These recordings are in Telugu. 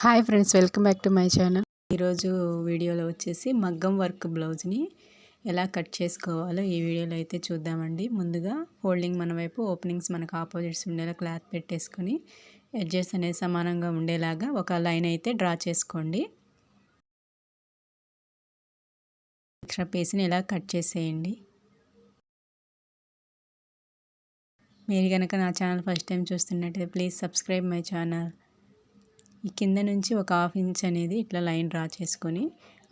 Hi friends, welcome back to my channel. ఈరోజు వీడియోలో వచ్చేసి మగ్గం వర్క్ బ్లౌజ్ని ఎలా కట్ చేసుకోవాలో ఈ వీడియోలో అయితే చూద్దామండి. ముందుగా ఫోల్డింగ్ మన వైపు, ఓపెనింగ్స్ మనకు ఆపోజిట్స్ ఉండేలా క్లాత్ పెట్టేసుకొని ఎడ్జెస్ అనేది సమానంగా ఉండేలాగా ఒక లైన్ అయితే డ్రా చేసుకోండి. ఎక్స్ట్రా పీస్ని ఇలా కట్ చేసేయండి. మీరు కనుక నా ఛానల్ ఫస్ట్ టైం చూస్తున్నట్టయితే ప్లీజ్ సబ్స్క్రైబ్ మై ఛానల్. ఈ కింద నుంచి ఒక 1/2 ఇంచ్ అనేది ఇట్లా లైన్ డ్రా చేసుకొని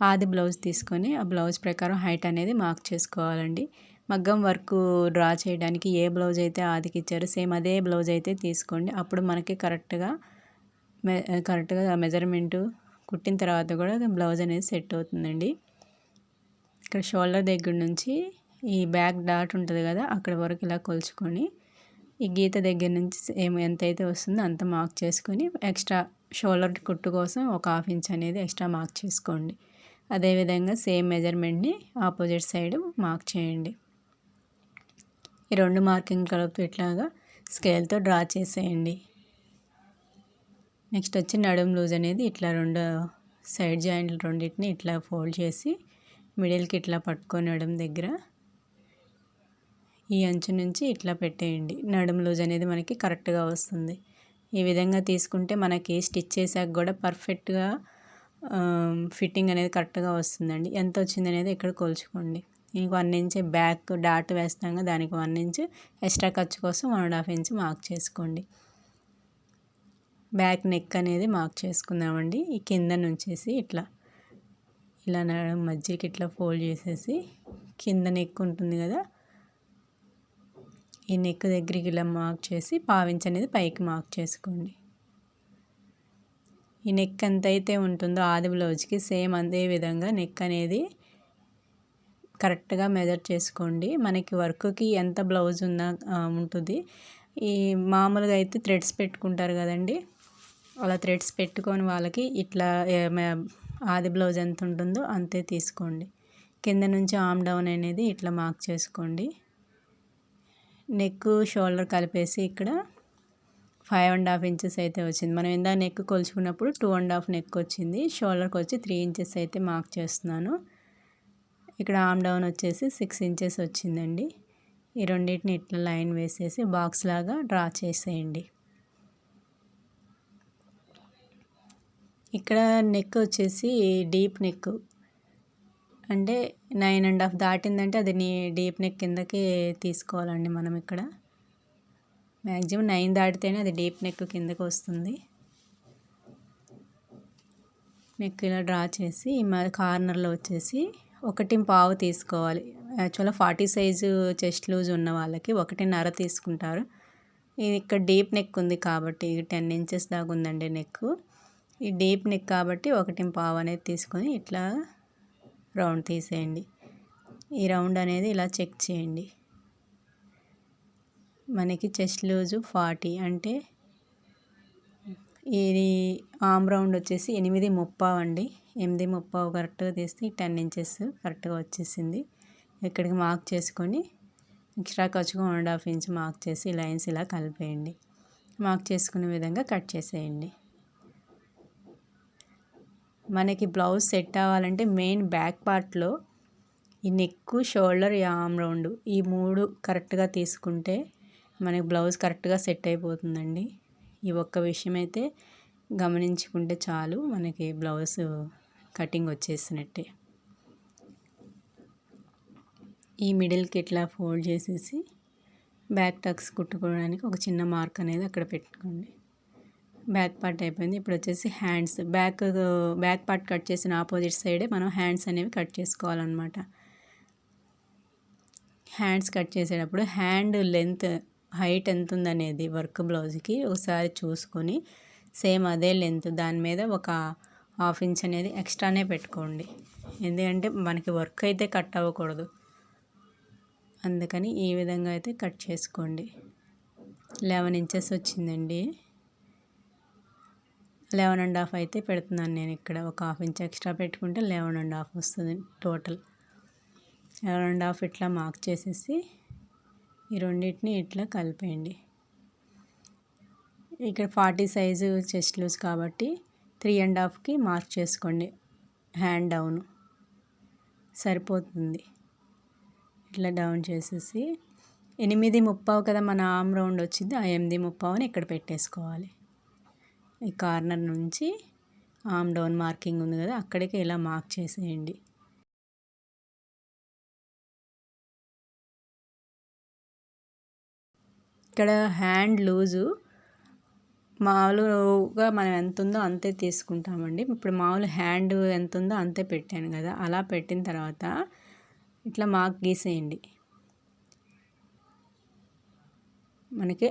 ఆది బ్లౌజ్ తీసుకొని ఆ బ్లౌజ్ ప్రకారం హైట్ అనేది మార్క్ చేసుకోవాలండి. మగ్గం వర్క్ డ్రా చేయడానికి ఏ బ్లౌజ్ అయితే ఆదికి ఇచ్చారో సేమ్ అదే బ్లౌజ్ అయితే తీసుకోండి. అప్పుడు మనకి కరెక్ట్గా మెజర్మెంటు కుట్టిన తర్వాత కూడా బ్లౌజ్ అనేది సెట్ అవుతుందండి. ఇక్కడ షోల్డర్ దగ్గర నుంచి ఈ బ్యాక్ డాట్ ఉంటుంది కదా, అక్కడ వరకు ఇలా కొలుచుకొని ఈ గీత దగ్గర నుంచి ఎంతైతే వస్తుందో అంత మార్క్ చేసుకొని ఎక్స్ట్రా షోల్డర్ కుట్టు కోసం ఒక 1/2 ఇంచ్ అనేది ఎక్స్ట్రా మార్క్ చేసుకోండి. అదేవిధంగా సేమ్ మెజర్మెంట్ని ఆపోజిట్ సైడ్ మార్క్ చేయండి. ఈ రెండు మార్కింగ్ కలుపుతూ ఇట్లాగా స్కేల్తో డ్రా చేసేయండి. నెక్స్ట్ వచ్చి నడుము లూజ్ అనేది ఇట్లా రెండు సైడ్ జాయింట్లు రెండింటిని ఇట్లా ఫోల్డ్ చేసి మిడిల్కి ఇట్లా పట్టుకొని నడుము దగ్గర ఈ అంచు నుంచి ఇట్లా పెట్టేయండి. నడుము లూజ్ అనేది మనకి కరెక్ట్గా వస్తుంది. ఈ విధంగా తీసుకుంటే మనకి స్టిచ్ చేసాక కూడా పర్ఫెక్ట్గా ఫిట్టింగ్ అనేది కరెక్ట్గా వస్తుందండి. ఎంత వచ్చింది అనేది ఇక్కడ కొలుచుకోండి. ఇంకో 1 ఇంచ్ బ్యాక్ డాట్ వేస్తాం కదా, దానికి 1 ఇంచ్ ఎక్స్ట్రా ఖర్చు కోసం 1.5 ఇంచ్ మార్క్ చేసుకోండి. బ్యాక్ నెక్ అనేది మార్క్ చేసుకుందామండి. ఈ కింద నుంచేసి ఇట్లా ఇలా మధ్యకి ఇట్లా ఫోల్డ్ చేసేసి కింద నెక్ ఉంటుంది కదా, ఈ నెక్ దగ్గరికి ఇలా మార్క్ చేసి 1/2 ఇంచ్ అనేది పైకి మార్క్ చేసుకోండి. ఈ నెక్ ఎంత అయితే ఉంటుందో ఆది బ్లౌజ్కి సేమ్ అదే విధంగా నెక్ అనేది కరెక్ట్గా మెజర్ చేసుకోండి. మనకి వర్క్కి ఎంత బ్లౌజ్ ఉంటుంది. ఈ మామూలుగా అయితే థ్రెడ్స్ పెట్టుకుంటారు కదండి, అలా థ్రెడ్స్ పెట్టుకొని వాళ్ళకి ఇట్లా ఆది బ్లౌజ్ ఎంత ఉంటుందో అంతే తీసుకోండి. కింద నుంచి ఆమ్ డౌన్ అనేది ఇట్లా మార్క్ చేసుకోండి. నెక్ షోల్డర్ కలిపేసి ఇక్కడ 5.5 ఇంచెస్ అయితే వచ్చింది. మనం ఇందా నెక్ కొలుచుకున్నప్పుడు 2.5 నెక్ వచ్చింది. షోల్డర్కి వచ్చి 3 ఇంచెస్ అయితే మార్క్ చేస్తున్నాను. ఇక్కడ ఆమ్ డౌన్ వచ్చేసి 6 ఇంచెస్ వచ్చిందండి. ఈ రెండింటిని ఇట్లా లైన్ వేసేసి బాక్స్ లాగా డ్రా చేసేయండి. ఇక్కడ నెక్ వచ్చేసి డీప్ నెక్ అంటే 9.5 దాటిందంటే అది డీప్ నెక్ కిందకి తీసుకోవాలండి. మనం ఇక్కడ మ్యాక్సిమం 9 దాటితేనే అది డీప్ నెక్ కిందకి వస్తుంది. నెక్ ఇలా డ్రా చేసి కార్నర్లో వచ్చేసి 1.5 తీసుకోవాలి. యాక్చువల్గా 40 సైజు చెస్ట్ లూజ్ ఉన్న వాళ్ళకి 1.5 తీసుకుంటారు. ఇది ఇక్కడ డీప్ నెక్ ఉంది కాబట్టి 10 ఇంచెస్ దాకా ఉందండి నెక్. ఈ డీప్ నెక్ కాబట్టి 1.5 అనేది తీసుకొని ఇట్లా రౌండ్ తీసేయండి. ఈ రౌండ్ అనేది ఇలా చెక్ చేయండి. మనకి చెస్ట్ లూజు 40 అంటే ఇది ఆమ్ రౌండ్ వచ్చేసి 8.35 అండి. 8.35 కరెక్ట్గా తీస్తే 10 ఇంచెస్ కరెక్ట్గా వచ్చేసింది. ఇక్కడికి మార్క్ చేసుకొని ఎక్స్ట్రా ఖర్చుగా 1.5 ఇంచ్ మార్క్ చేసి లైన్స్ ఇలా కలిపేయండి. మార్క్ చేసుకునే విధంగా కట్ చేసేయండి. మనకి బ్లౌజ్ సెట్ అవ్వాలంటే మెయిన్ బ్యాక్ పార్ట్లో ఈ నెక్, షోల్డర్, ఈ ఆమ్ రౌండ్ ఈ 3 కరెక్ట్గా తీసుకుంటే మనకి బ్లౌజ్ కరెక్ట్గా సెట్ అయిపోతుందండి. ఈ ఒక్క విషయం అయితే గమనించుకుంటే చాలు, మనకి బ్లౌజ్ కటింగ్ వచ్చేసినట్టే. ఈ మిడిల్కి ఇట్లా ఫోల్డ్ చేసేసి బ్యాక్ టక్స్ కుట్టుకోవడానికి ఒక చిన్న మార్క్ అనేది అక్కడ పెట్టుకోండి. బ్యాక్ పార్ట్ అయిపోయింది. ఇప్పుడు వచ్చేసి హ్యాండ్స్, బ్యాక్ పార్ట్ కట్ చేసిన ఆపోజిట్ సైడే మనం హ్యాండ్స్ అనేవి కట్ చేసుకోవాలన్నమాట. హ్యాండ్స్ కట్ చేసేటప్పుడు హ్యాండ్ లెంత్ హైట్ ఎంత ఉందనేది వర్క్ బ్లౌజ్కి ఒకసారి చూసుకొని సేమ్ అదే లెంత్ దాని మీద ఒక 1/2 ఇంచ్ అనేది ఎక్స్ట్రానే పెట్టుకోండి. ఎందుకంటే మనకి వర్క్ అయితే కట్ అవ్వకూడదు, అందుకని ఈ విధంగా అయితే కట్ చేసుకోండి. 11 ఇంచెస్ వచ్చిందండి. 11.5 అయితే పెడుతున్నాను నేను ఇక్కడ. ఒక 1/2 ఇంచ్ ఎక్స్ట్రా పెట్టుకుంటే 11.5 వస్తుంది టోటల్. 11.5 ఇట్లా మార్క్ చేసేసి ఈ రెండింటిని ఇట్లా కలిపేయండి. ఇక్కడ 40 సైజు చెస్ట్ లూజ్ కాబట్టి 3.5కి మార్క్ చేసుకోండి. హ్యాండ్ డౌన్ సరిపోతుంది. ఇట్లా డౌన్ చేసేసి 8.35 కదా మన ఆర్మ్ రౌండ్ వచ్చింది. ఆ 8.35ని ఇక్కడ పెట్టేసుకోవాలి. ఈ కార్నర్ నుంచి ఆర్మ్ డౌన్ మార్కింగ్ ఉంది కదా, అక్కడికి ఇలా మార్క్ చేసేయండి. ఇక్కడ హ్యాండ్ లూజు మామూలుగా మనం ఎంత ఉందో అంతే తీసుకుంటామండి. ఇప్పుడు మామూలు హ్యాండ్ ఎంత ఉందో అంతే పెట్టాను కదా, అలా పెట్టిన తర్వాత ఇట్లా మార్క్ గీసేయండి. మనకి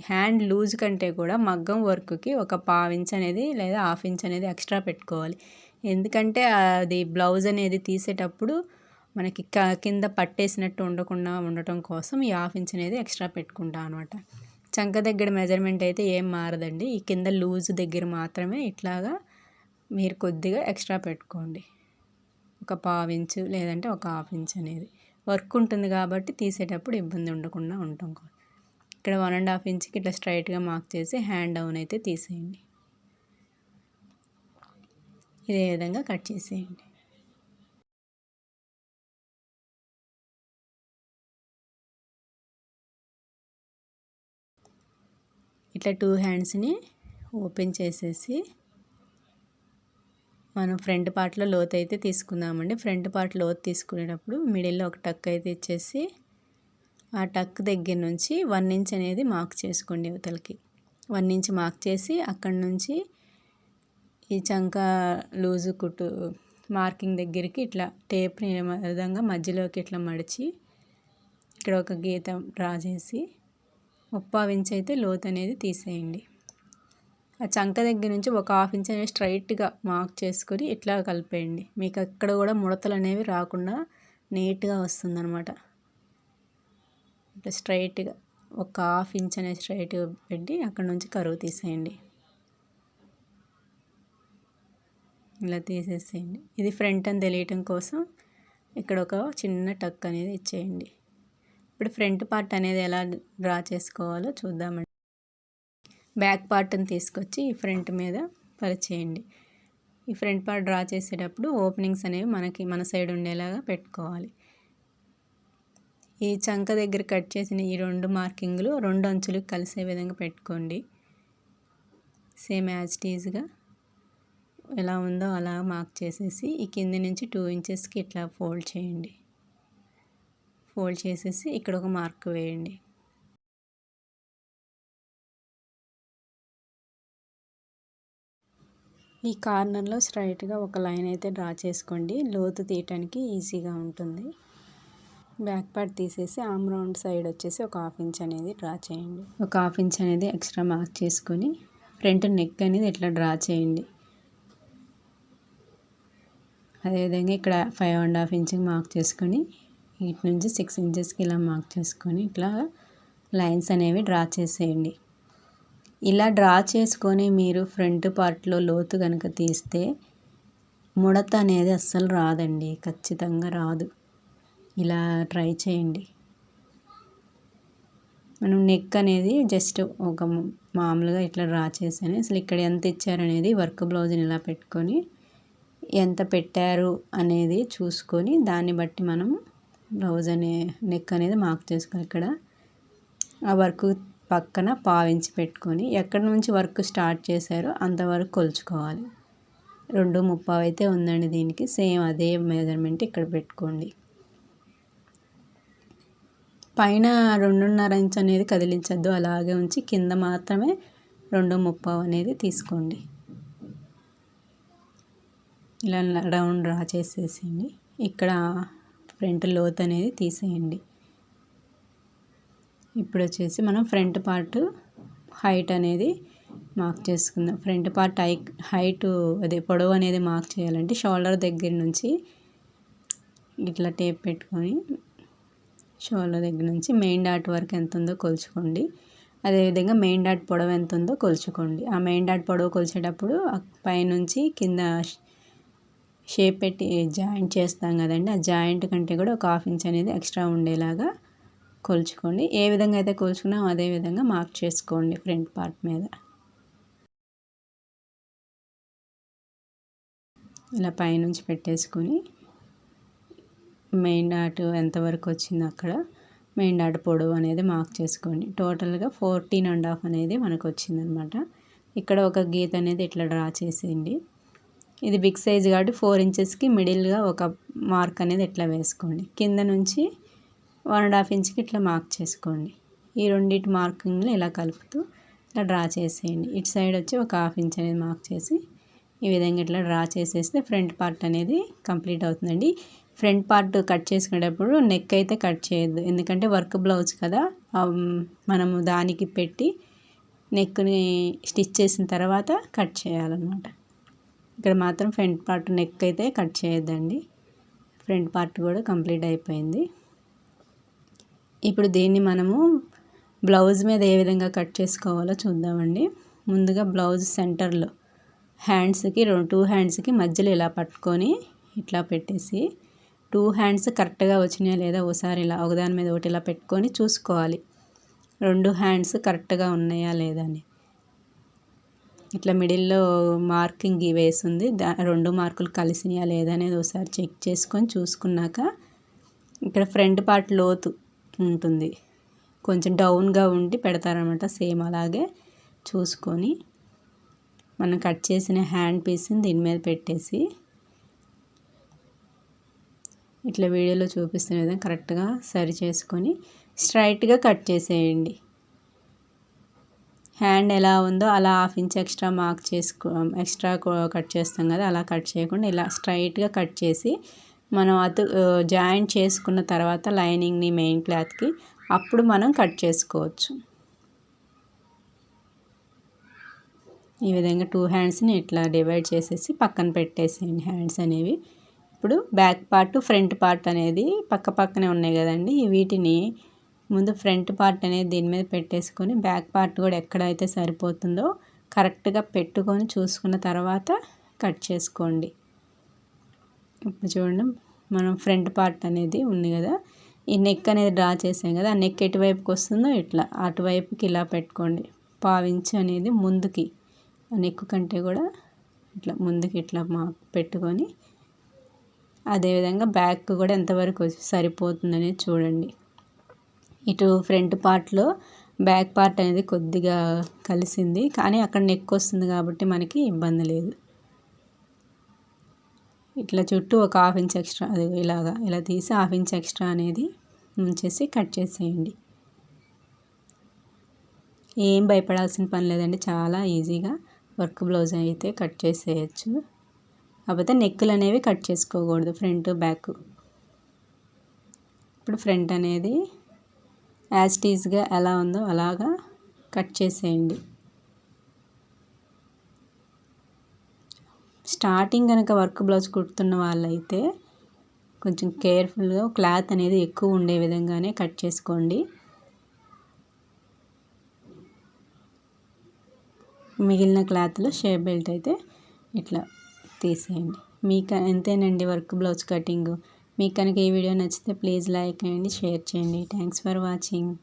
హ్యాండ్ లూజ్ కంటే కూడా మగ్గం వర్క్కి ఒక 1/2 ఇంచ్ అనేది లేదా 1/2 ఇంచ్ అనేది ఎక్స్ట్రా పెట్టుకోవాలి. ఎందుకంటే అది బ్లౌజ్ అనేది తీసేటప్పుడు మనకి కింద పట్టేసినట్టు ఉండకుండా ఉండటం కోసం ఈ 1/2 ఇంచ్ అనేది ఎక్స్ట్రా పెట్టుకుంటాం అనమాట. చంక దగ్గర మెజర్మెంట్ అయితే ఏం మారదండి. ఈ కింద లూజ్ దగ్గర మాత్రమే ఇట్లాగా మీరు కొద్దిగా ఎక్స్ట్రా పెట్టుకోండి. ఒక 1/2 ఇంచ్ లేదంటే ఒక 1/2 ఇంచ్ అనేది వర్క్ ఉంటుంది కాబట్టి తీసేటప్పుడు ఇబ్బంది ఉండకుండా ఉంటాం. ఇక్కడ 1.5 ఇంచ్కి ఇట్లా స్ట్రైట్గా మార్క్ చేసి హ్యాండ్ డౌన్ అయితే తీసేయండి. ఇదే విధంగా కట్ చేసేయండి. ఇట్లా 2 హ్యాండ్స్ని ఓపెన్ చేసేసి మనం ఫ్రంట్ పార్ట్లో లోతు అయితే తీసుకుందామండి. ఫ్రంట్ పార్ట్ లోతు తీసుకునేటప్పుడు మిడిల్లో ఒక టక్ అయితే ఇచ్చేసి ఆ టక్ దగ్గర నుంచి 1 ఇంచ్ అనేది మార్క్ చేసుకోండి. యువతలకి 1 ఇంచ్ మార్క్ చేసి అక్కడి నుంచి ఈ చంక లూజు కుట్టు మార్కింగ్ దగ్గరికి ఇట్లా టేప్ని విధంగా మధ్యలోకి ఇట్లా మడిచి ఇక్కడ ఒక గీత డ్రా చేసి 1/2 ఇంచ్ అయితే లోతు అనేది తీసేయండి. ఆ చంక దగ్గర నుంచి ఒక 1/2 ఇంచ్ అనేది స్ట్రైట్గా మార్క్ చేసుకొని ఇట్లా కలిపేయండి. మీకు అక్కడ కూడా ముడతలు అనేవి రాకుండా నీట్గా వస్తుందన్నమాట. ఇట్లా స్ట్రైట్గా ఒక 1/2 ఇంచ్ అనేది స్ట్రైట్గా పెట్టి అక్కడ నుంచి కరువు తీసేయండి. ఇలా తీసేసేయండి. ఇది ఫ్రంట్ అని తెలియటం కోసం ఇక్కడ ఒక చిన్న టక్ అనేది ఇచ్చేయండి. ఇప్పుడు ఫ్రంట్ పార్ట్ అనేది ఎలా డ్రా చేసుకోవాలో చూద్దామండి. బ్యాక్ పార్ట్ని తీసుకొచ్చి ఈ ఫ్రంట్ మీద పరిచేయండి. ఈ ఫ్రంట్ పార్ట్ డ్రా చేసేటప్పుడు ఓపెనింగ్స్ అనేవి మన సైడ్ ఉండేలాగా పెట్టుకోవాలి. ఈ చంక దగ్గర కట్ చేసిన ఈ 2 మార్కింగ్లు 2 అంచులకు కలిసే విధంగా పెట్టుకోండి. సేమ్ యాజ్ ఇట్ ఈజ్గా ఎలా ఉందో అలా మార్క్ చేసేసి ఈ కింద నుంచి 2 ఇంచెస్కి ఇట్లా ఫోల్డ్ చేయండి. ఫోల్డ్ చేసేసి ఇక్కడ ఒక మార్క్ వేయండి. ఈ కార్నర్లో స్ట్రైట్గా ఒక లైన్ అయితే డ్రా చేసుకోండి. లోతు తీయటానికి ఈజీగా ఉంటుంది. బ్యాక్ పార్ట్ తీసేసి ఆర్మ్ రౌండ్ సైడ్ వచ్చేసి ఒక 1/2 ఇంచ్ అనేది డ్రా చేయండి. ఒక 1/2 ఇంచ్ అనేది ఎక్స్ట్రా మార్క్ చేసుకొని ఫ్రంట్ నెక్ అనేది ఇట్లా డ్రా చేయండి. అదేవిధంగా ఇక్కడ 5.5 ఇంచ్కి మార్క్ చేసుకొని ఇటు నుంచి 6 ఇంచెస్కి ఇలా మార్క్ చేసుకొని ఇట్లా లైన్స్ అనేవి డ్రా చేసేయండి. ఇలా డ్రా చేసుకొని మీరు ఫ్రంట్ పార్ట్లో లోతు కనుక తీస్తే ముడత అనేది అస్సలు రాదండి, ఖచ్చితంగా రాదు. ఇలా ట్రై చేయండి. మనం నెక్ అనేది జస్ట్ ఒక మామూలుగా ఇట్లా డ్రా చేసాను. అసలు ఇక్కడ ఎంత ఇచ్చారనేది వర్క్ బ్లౌజ్ని ఇలా పెట్టుకొని ఎంత పెట్టారు అనేది చూసుకొని దాన్ని బట్టి మనం బ్లౌజ్ నెక్ అనేది మార్క్ చేసుకోవాలి. ఇక్కడ ఆ వర్క్ పక్కన 1/2 ఇంచ్ పెట్టుకొని ఎక్కడి నుంచి వర్క్ స్టార్ట్ చేశారో అంతవరకు కొలుచుకోవాలి. 2.35 అయితే ఉందండి దీనికి. సేమ్ అదే మెజర్మెంట్ ఇక్కడ పెట్టుకోండి. పైన 2.5 ఇంచ్ అనేది కదిలించద్దు, అలాగే ఉంచి కింద మాత్రమే 2.35 అనేది తీసుకోండి. ఇలా రౌండ్ డ్రా చేసేసేయండి. ఇక్కడ ఫ్రంట్ లోత్ అనేది తీసేయండి. ఇప్పుడు వచ్చేసి మనం ఫ్రంట్ పార్ట్ హైట్ అనేది మార్క్ చేసుకుందాం. ఫ్రంట్ పార్ట్ హైట్ అదే పొడవు అనేది మార్క్ చేయాలంటే షోల్డర్ దగ్గర నుంచి ఇట్లా టేప్ పెట్టుకొని షోల్డర్ దగ్గర నుంచి మెయిన్ డాట్ వరకు ఎంత ఉందో కొలుచుకోండి. అదేవిధంగా మెయిన్ డాట్ పొడవు ఎంత ఉందో కొలుచుకోండి. ఆ మెయిన్ డాట్ పొడవు కొలిచేటప్పుడు పైనుంచి కింద షేప్ పెట్టి జాయింట్ చేస్తాం కదండి, ఆ జాయింట్ కంటే కూడా ఒక 1/2 ఇంచ్ అనేది ఎక్స్ట్రా ఉండేలాగా కొలుచుకోండి. ఏ విధంగా అయితే కొలుచుకున్నామో అదే విధంగా మార్క్ చేసుకోండి ఫ్రంట్ పార్ట్ మీద. ఇలా పైనుంచి పెట్టేసుకొని మెయిన్ డాట్ ఎంతవరకు వచ్చిందో అక్కడ మెయిన్ డాట్ పొడవు అనేది మార్క్ చేసుకోండి. టోటల్గా 14.5 అనేది మనకు వచ్చిందనమాట. ఇక్కడ ఒక గీత అనేది ఇట్లా డ్రా చేసేయండి. ఇది బిగ్ సైజ్ కాబట్టి 4 ఇంచెస్కి మిడిల్గా ఒక మార్క్ అనేది ఇట్లా వేసుకోండి. కింద నుంచి 1.5 ఇంచ్కి ఇట్లా మార్క్ చేసుకోండి. ఈ రెండింటి మార్కింగ్లు ఇలా కలుపుతూ ఇట్లా డ్రా చేసేయండి. ఇటు సైడ్ వచ్చి ఒక 1/2 ఇంచ్ అనేది మార్క్ చేసి ఈ విధంగా ఇట్లా డ్రా చేసేస్తే ఫ్రంట్ పార్ట్ అనేది కంప్లీట్ అవుతుందండి. ఫ్రంట్ పార్ట్ కట్ చేసుకునేటప్పుడు నెక్ అయితే కట్ చేయొద్దు, ఎందుకంటే వర్క్ బ్లౌజ్ కదా, మనము దానికి పెట్టి నెక్ని స్టిచ్ చేసిన తర్వాత కట్ చేయాలన్నమాట. ఇక్కడ మాత్రం ఫ్రంట్ పార్ట్ నెక్ అయితే కట్ చేయొద్దండి. ఫ్రంట్ పార్ట్ కూడా కంప్లీట్ అయిపోయింది. ఇప్పుడు దీన్ని మనము బ్లౌజ్ మీద ఏ విధంగా కట్ చేసుకోవాలో చూద్దామండి. ముందుగా బ్లౌజ్ సెంటర్లో హ్యాండ్స్కి 2 హ్యాండ్స్కి మధ్యలో ఇలా పట్టుకొని ఇట్లా పెట్టేసి 2 హ్యాండ్స్ కరెక్ట్గా వచ్చినాయా లేదా ఒకసారి ఇలా ఒకదాని మీద ఒకటి ఇలా పెట్టుకొని చూసుకోవాలి. 2 హ్యాండ్స్ కరెక్ట్గా ఉన్నాయా లేదా అని. ఇట్లా మిడిల్లో మార్కింగ్ వేసింది, 2 మార్కులు కలిసినాయా లేదా అనేది ఒకసారి చెక్ చేసుకొని చూసుకున్నాక ఇక్కడ ఫ్రంట్ పార్ట్ లోతు ఉంటుంది, కొంచెం డౌన్గా ఉండి పెడతారనమాట. సేమ్ అలాగే చూసుకొని మనం కట్ చేసిన హ్యాండ్ పీస్ని దీని మీద పెట్టేసి ఇట్లా వీడియోలో చూపిస్తున్న విధంగా కరెక్ట్గా సరి చేసుకొని స్ట్రైట్గా కట్ చేసేయండి. హ్యాండ్ ఎలా ఉందో అలా 1/2 inch extra mark extra cut చేస్తాం కదా, అలా కట్ చేయకుండా ఇలా స్ట్రైట్గా కట్ చేసి మనం జాయింట్ చేసుకున్న తర్వాత లైనింగ్ని మెయిన్ క్లాత్కి అప్పుడు మనం కట్ చేసుకోవచ్చు. ఈ విధంగా 2 హ్యాండ్స్ని ఇట్లా డివైడ్ చేసేసి పక్కన పెట్టేసేయండి హ్యాండ్స్ అనేవి. ఇప్పుడు బ్యాక్ పార్ట్ ఫ్రంట్ పార్ట్ అనేది పక్క పక్కనే ఉన్నాయి కదండి, వీటిని ముందు ఫ్రంట్ పార్ట్ అనేది దీని మీద పెట్టేసుకొని బ్యాక్ పార్ట్ కూడా ఎక్కడైతే సరిపోతుందో కరెక్ట్గా పెట్టుకొని చూసుకున్న తర్వాత కట్ చేసుకోండి. ఇప్పుడు చూడండి, మనం ఫ్రంట్ పార్ట్ అనేది ఉంది కదా, ఈ నెక్ అనేది డ్రా చేసాం కదా, ఆ నెక్ ఎటువైపుకి వస్తుందో ఇట్లా అటువైపుకి ఇలా పెట్టుకోండి. 1/2 ఇంచ్ అనేది ముందుకి, నెక్ కంటే కూడా ఇట్లా ముందుకి ఇట్లా పెట్టుకొని అదేవిధంగా బ్యాక్ కూడా ఎంతవరకు సరిపోతుందనేది చూడండి. ఇటు ఫ్రంట్ పార్ట్లో బ్యాక్ పార్ట్ అనేది కొద్దిగా కలిసింది, కానీ అక్కడ నెక్ వస్తుంది కాబట్టి మనకి ఇబ్బంది లేదు. ఇట్లా చుట్టూ ఒక 1/2 ఇంచ్ ఎక్స్ట్రా అది ఇలా తీసి 1/2 ఇంచ్ ఎక్స్ట్రా అనేది ఉంచేసి కట్ చేసేయండి. ఏం భయపడాల్సిన పని లేదండి, చాలా ఈజీగా వర్క్ బ్లౌజ్ అయితే కట్ చేసేయచ్చు. కాకపోతే నెక్కులు అనేవి కట్ చేసుకోకూడదు, ఫ్రంట్ బ్యాక్. ఇప్పుడు ఫ్రంట్ అనేది యాజ్ టీజ్గా ఎలా ఉందో అలాగా కట్ చేసేయండి. స్టార్టింగ్ కనుక వర్క్ బ్లౌజ్ కుడుతున్న వాళ్ళైతే కొంచెం కేర్ఫుల్గా క్లాత్ అనేది ఎక్కువ ఉండే విధంగానే కట్ చేసుకోండి. మిగిలిన క్లాత్లో షేప్ బెల్ట్ అయితే ఇట్లా తీసేయండి. మీకు ఎంతేనండి వర్క్ బ్లౌజ్ కటింగ్. మీకు కనుక ఈ వీడియో నచ్చితే ప్లీజ్ లైక్ చేయండి, షేర్ చేయండి. Thanks for watching.